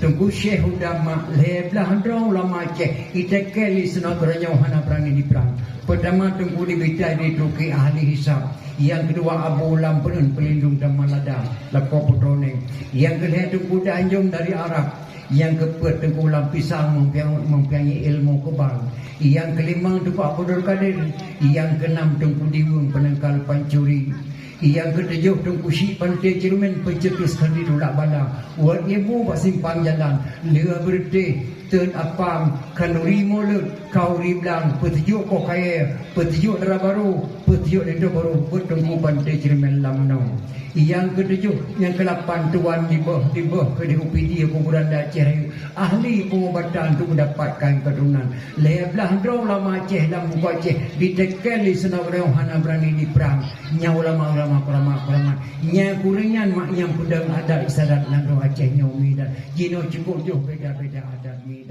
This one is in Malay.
Tunggu Syekh Udama leblah drong lama Aceh itekeli senang keranyau hana berani diperang. Pertama tunggu dibitai di Turki ahli hisab. Yang kedua Abu Ulam pelindung dan malada lako putroneng. Yang kedua tunggu Anjung dari Arab. Yang keempat tunggu Ulam Pisang mempunyai ilmu kebal. Yang kelima tunggu Abdul Qadir. Yang keenam tunggu Diwung penangkal pancuri. Yang ketujuh tunggu Syik Pantai Cermin pencetus kali tolak bala. Wat ibu buat simpang jalan. Lea berdeh ten apam kanuri mulut kau riblang petujuk kau kaya petujuk darah baru petujuk itu baru bertunggu Pantai Cermin Lamnau. Yang ketujuh, yang ke-8 tuan di bawah ke DUPD kuburan Aceh ahli pengobatan untuk mendapatkan keturunan. Leblah drong lama Aceh dan muka Aceh ditekeli senang hana berani diperang. Nya ulama-ulama keramat nya kuringan mak yang pedang adat isadat nandung Aceh nyomi dan jino cukup jauh beda-beda adat ni.